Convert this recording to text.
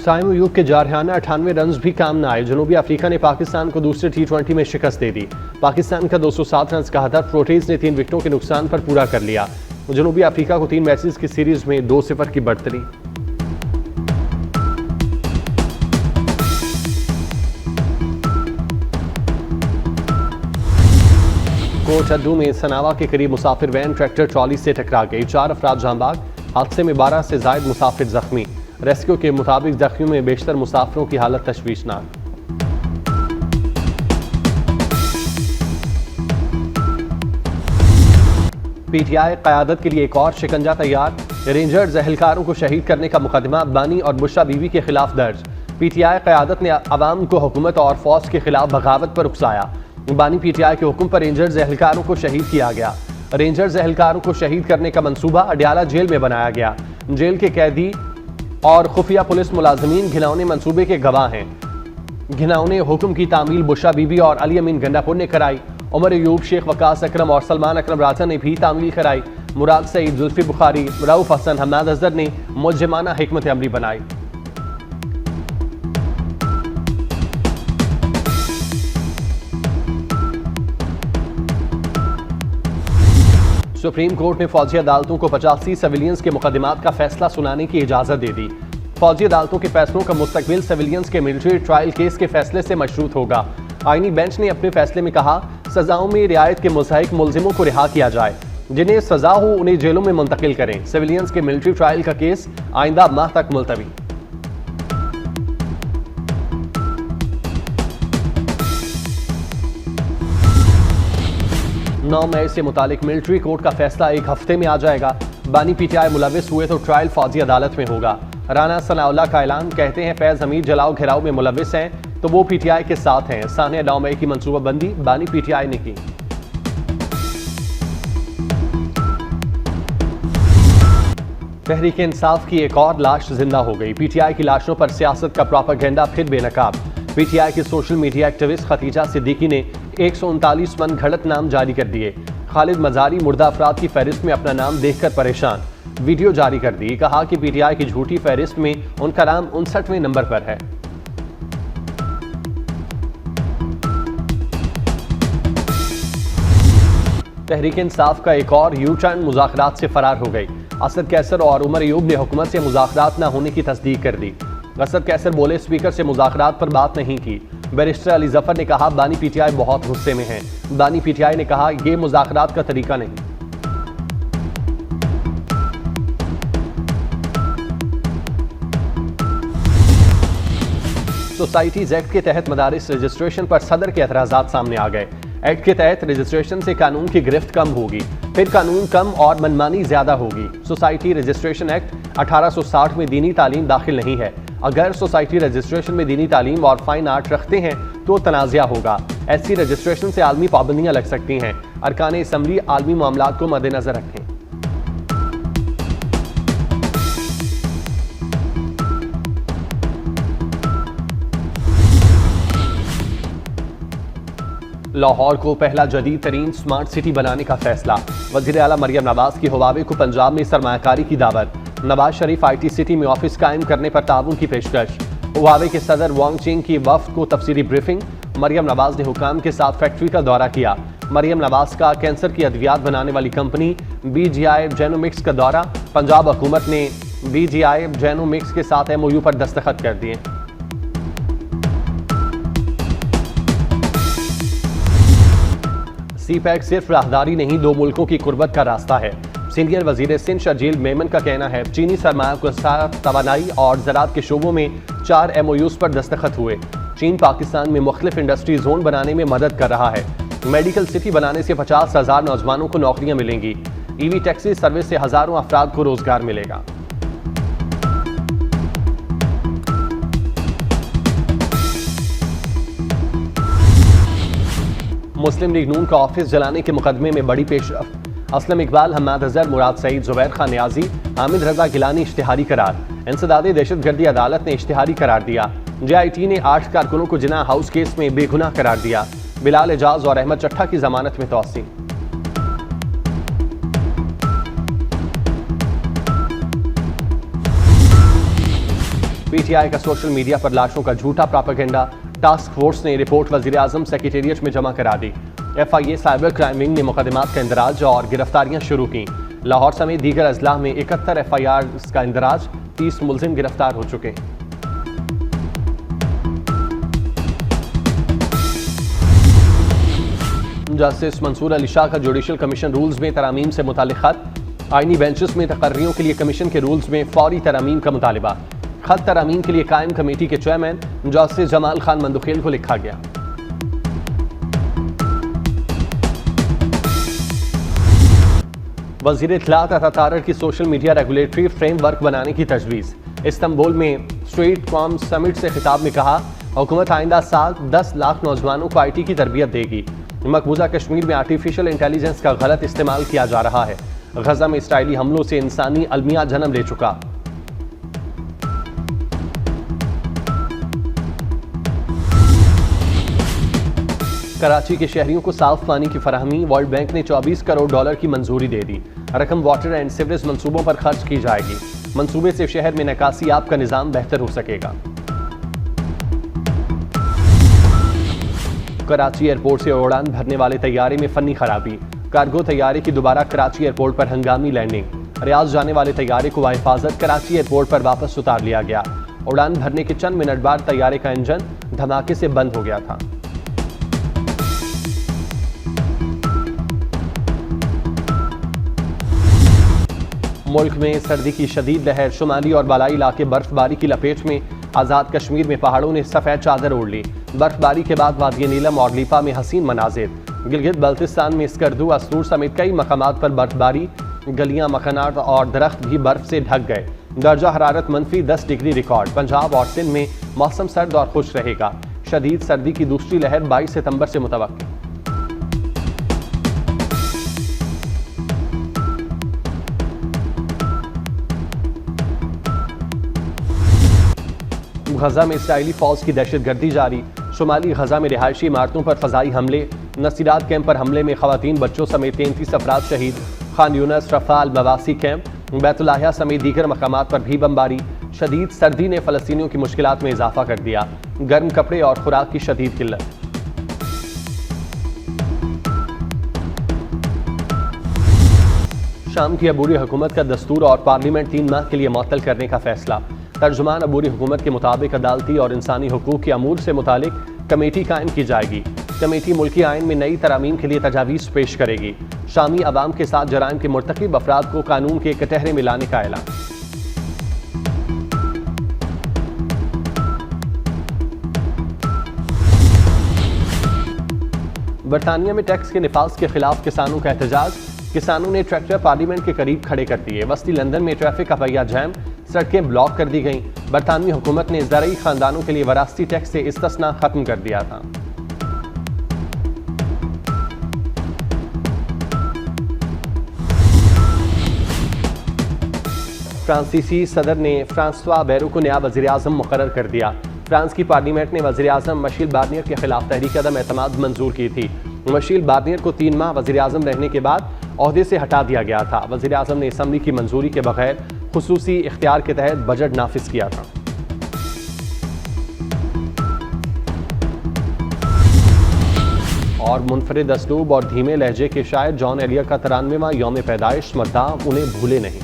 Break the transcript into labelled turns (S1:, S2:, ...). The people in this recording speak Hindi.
S1: साइमो युग के जारहाना 98 रन भी काम न आए। जनूबी अफ्रीका ने पाकिस्तान को दूसरे T20 में शिकस्त दे दी। पाकिस्तान का 207 रन का हदफ प्रोटीज ने 3 विकेटों के नुकसान पर पूरा कर लिया। जनूबी अफ्रीका को 3 मैचेस की सीरीज में 2-0 की बढ़तरी। कोटअड्डू में सनावा के करीब मुसाफिर वैन ट्रैक्टर ट्रॉली से टकरा गई। 4 अफराद जांबाग। हादसे में 12 से जायद मुसाफिर जख्मी। रेस्क्यू के मुताबिक जख्मियों में बेशतर मुसाफिरों की हालत तशवीशनाक। पीटीआई क़यादत के लिए एक और शिकंजा तैयार। रेंजर्स एहलकारों को शहीद करने का मुकदमा बानी और बुशरा बीवी के खिलाफ दर्ज। पीटीआई क़यादत ने अवाम को हुकूमत और फौज के खिलाफ बगावत पर उकसाया। बानी पीटीआई के हुक्म पर रेंजर्स एहलकारों को शहीद किया गया। रेंजर्स एहलकारों को शहीद करने का मंसूबा अडयाला जेल में बनाया गया। जेल के कैदी और खुफिया पुलिस मुलाजमीन घिनौने मंसूबे के गवाह हैं। घिनौने हुक्म की तामील बुशरा बीबी और अली अमीन गंडापुर ने कराई। उमर अयूब, शेख वकास अकरम और सलमान अकरम राजा ने भी तामील कराई। मुराद सईद, जुल्फी बुखारी, रऊफ हसन, हम्माद अजहर ने मुज्जमाना हिकमत अमली बनाई। सुप्रीम कोर्ट ने फौजी अदालतों को 85 सिविलियंस के मुकदमात का फैसला सुनाने की इजाजत दे दी। फौजी अदालतों के फैसलों का मुस्तकबिल सिविलियंस के मिलिट्री ट्रायल केस के फैसले से मशरूत होगा। आईनी बेंच ने अपने फैसले में कहा, सजाओं में रियायत के मुस्तहिक मुलजिमों को रिहा किया जाए। जिन्हें सजा हो उन्हें जेलों में मुंतकिल करें। सिविलियंस के मिलिट्री ट्रायल का केस आइंदा माह तक मुलतवी। नौ मई से मुतालिक मिलिट्री कोर्ट का फैसला एक हफ्ते में आ जाएगा। बानी पीटीआई मुलविस हुए तो ट्रायल फौजी अदालत में होगा। राना सनाउल्लाह का ऐलान। कहते हैं फैज हमीद जलाओ घेराव में मुलविस हैं तो वो पीटीआई के साथ हैं। साने 9 मई की मंसूबाबंदी बानी पीटीआई ने की। तहरीक इंसाफ की एक और लाश जिंदा हो गई। पीटीआई की लाशों पर सियासत का प्रोपेगेंडा फिर बेनकाब। पीटीआई की social media activist Khatija Siddiqui ने 139 मन घड़त नाम जारी कर दिए। खालिद मजारी मुर्दा अफराद की फहरिस्त में अपना नाम देखकर परेशान। वीडियो जारी कर दी। कहा कि पीटीआई की झूठी फहरिस्त में उनका नाम 59वें नंबर पर है। तहरीक इंसाफ का एक और यू टर्न मुज़ाकरात से फरार हो गई। असद कैसर और उमर अयूब ने हुकूमत से मुज़ाकरात न होने की तस्दीक कर दी। असद कैसर बोले, स्पीकर से मुज़ाकरात पर बात नहीं की। बैरिस्टर अली जफर ने कहा, बानी पीटीआई बहुत गुस्से में है। बानी पीटीआई ने कहा, यह मुज़ाकरात का तरीका नहीं। सोसाइटीज एक्ट के तहत मदारिस रजिस्ट्रेशन पर सदर के एतराज़ात सामने आ गए। एक्ट के तहत रजिस्ट्रेशन से कानून की गिरफ्त कम होगी, फिर कानून कम और मनमानी ज्यादा होगी। सोसाइटी रजिस्ट्रेशन एक्ट 1860 में दीनी तालीम दाखिल नहीं है। अगर सोसाइटी रजिस्ट्रेशन में दीनी तालीम और फाइन आर्ट रखते हैं तो तनाज़ा होगा। ऐसी रजिस्ट्रेशन से आलमी पाबंदियां लग सकती हैं। अरकान असम्बली आलमी मामलात को मद्देनजर रखें। लाहौर को पहला जदीद तरीन स्मार्ट सिटी बनाने का फैसला। वज़ीर आला मरियम नवाज की हुवावे को पंजाब में सरमायाकारी की दावत। नवाज शरीफ IT सिटी में ऑफिस कायम करने पर ताउन की पेशकश। हुवावे के सदर वांग चिंग की वफ्द को तफसीली ब्रीफिंग। मरियम नवाज ने हुकाम के साथ फैक्ट्री का दौरा किया। मरियम नवाज का कैंसर की अद्वियात बनाने वाली कंपनी BGI जेनोमिक्स का दौरा। पंजाब हुकूमत ने BGI जेनोमिक्स के साथ MOU पर दस्तखत कर दिए। CPEC सिर्फ राहदारी नहीं, 2 मुल्कों की कुर्बत का रास्ता है। सीनियर वजीर सिंध शर्जील मेमन का कहना है, चीनी सरमाया के साथ तवानाई और ज़राअत के शोबों में 4 MOUs पर दस्तखत हुए। चीन पाकिस्तान में मुख्तलिफ इंडस्ट्री जोन बनाने में मदद कर रहा है। मेडिकल सिटी बनाने से 50,000 नौजवानों को नौकरियां मिलेंगी। EV टैक्सी सर्विस से हजारों अफराद को रोजगार मिलेगा। मुस्लिम लीग नून का ऑफिस जलाने के मुकदमे में बड़ी पेशरफ। असलम इकबाल, हम्माद अजहर, मुराद सईद, जुबैर खान नियाजी, हामिद रजा गिलानी इश्तिहारी करार। इंसदाद दहशतगर्दी अदालत ने इश्तिहारी करार दिया। JIT ने 8 कारकुनों को जिना हाउस केस में बेगुनाह करार दिया। बिलाल एजाज और अहमद चट्टा की जमानत में तौसीह। PTI का सोशल मीडिया पर लाशों का झूठा प्रोपेगेंडा। टास्क फोर्स ने रिपोर्ट वज़ीर-ए-आज़म सेक्रेटेरिएट में जमा करा दी। FIA साइबर क्राइम विंग ने मुकदमात का इंदराज और गिरफ्तारियां शुरू की। लाहौर समेत दीगर अजला में 71 FIR का इंदराज, 30 मुलजिम गिरफ्तार हो चुके हैं। जस्टिस मंसूर अली शाह का जुडिशल कमीशन रूल्स में तरामीम से मुतालिक खत। आईनी बेंचेस में तकर्रियों के लिए कमीशन के रूल्स में फौरी तरामीम का मुतालिबा। खत तरामीम के लिए कायम कमेटी के चेयरमैन जस्टिस जमाल खान मंदुखेल को लिखा गया। वज़ीर इत्तलात अता तारर की सोशल मीडिया रेगुलेटरी फ्रेमवर्क बनाने की तजवीज़। इस्तांबुल में स्ट्रीट कॉम समिट से खिताब में कहा, हुकूमत आइंदा साल 10 लाख नौजवानों को IT की तरबियत देगी। मकबूजा कश्मीर में आर्टिफिशियल इंटेलिजेंस का गलत इस्तेमाल किया जा रहा है। गजा में इसराइली हमलों से इंसानी अलमिया जन्म ले चुका। कराची के शहरियों को साफ पानी की फराहमी। वर्ल्ड बैंक ने 24 करोड़ डॉलर की मंजूरी दे दी। रकम वाटर एंड सीवरेज मंसूबों पर खर्च की जाएगी। मंसूबे से शहर में निकासी आब का निजाम बेहतर हो सकेगा। कराची एयरपोर्ट से उड़ान भरने वाले तैयारे में फनी खराबी। कार्गो तैयारे की दोबारा कराची एयरपोर्ट पर हंगामी लैंडिंग। रियाज जाने वाले तैयारे को बाहिफाजत कराची एयरपोर्ट पर वापस उतार लिया गया। उड़ान भरने के चंद मिनट बाद तैयारे का इंजन धमाके से बंद हो गया था। मुल्क में सर्दी की शदीद लहर। शुमाली और बालाई इलाके बर्फबारी की लपेट में। आज़ाद कश्मीर में पहाड़ों ने सफ़ेद चादर ओढ़ ली। बर्फबारी के बाद वादी नीलम और लीपा में हसीन मनाजिर। गिलगित बल्तिस्तान में स्कर्दू, अस्तूर समेत कई मकामात पर बर्फबारी। गलियां, मकानात और दरख्त भी बर्फ से ढक गए। दर्जा हरारत -10 डिग्री रिकॉर्ड। पंजाब और सिंध में मौसम सर्द और खुश रहेगा। शदीद सर्दी की दूसरी लहर 22 सितंबर से मुतवक्किल। गजा में इसराइली फौज की दहशतगर्दी जारी। शुमाली गजा में रिहायशी इमारतों पर फजाई हमले। नसीरात कैंप पर हमले में खवातीन, बच्चों समेत 33 अफराद शहीद। खान यूनस, रफाल, मवासी कैंप, बैतुल्लाहिया समेत दीगर मकामात पर भी बमबारी। शदीद सर्दी ने फ़लस्तीनियों की मुश्किलात में इजाफा कर दिया। गर्म कपड़े और खुराक की शदीद किल्लत। शाम की अबूरी हुकूमत का दस्तूर और पार्लियामेंट 3 माह के लिए मुअत्तल करने का फैसला। तर्जुमान अबूरी हुकूमत के मुताबिक अदालती और इंसानी हुकूक के अमूर से मुतालिक कमेटी कायम की जाएगी। कमेटी मुल्की आइन में नई तरामीम के लिए तजावीज़ पेश करेगी। शामी अवाम के साथ जराइम के मुर्तकिब अफराद को कानून के कटहरे में लाने का ऐलान। बरतानिया में टैक्स के निफाज के खिलाफ किसानों का एहतजाज। किसानों ने ट्रैक्टर पार्लियामेंट के करीब खड़े कर दिए। वस्ती लंदन में ट्रैफिक का पहिया जैम, सड़कें ब्लॉक कर दी गईं। बरतानवी हुकूमत ने ज़रई खानदानों के लिए वरासती टैक्स से इस्तिस्ना खत्म कर दिया था। फ्रांसीसी सदर ने फ्रांसवा बैरो को नया वज़ीर-ए-आज़म मुकर्रर कर दिया। फ्रांस की पार्लियामेंट ने वज़ीर-ए-आज़म मिशेल बार्नियर के खिलाफ तहरीक अदम एतमाद मंजूर की थी। मिशेल बार्नियर को 3 माह वज़ीर-ए-आज़म रहने के बाद ओहदे से हटा दिया गया था। वज़ीर-ए-आज़म ने असम्बली की मंजूरी के बगैर खुसूसी इख्तियार के तहत बजट नाफिज किया था। और मुनफरिद असलूब और धीमे लहजे के शायर जॉन एलियर का 93वां यौम पैदाइश। मद्दाह उन्हें भूले नहीं।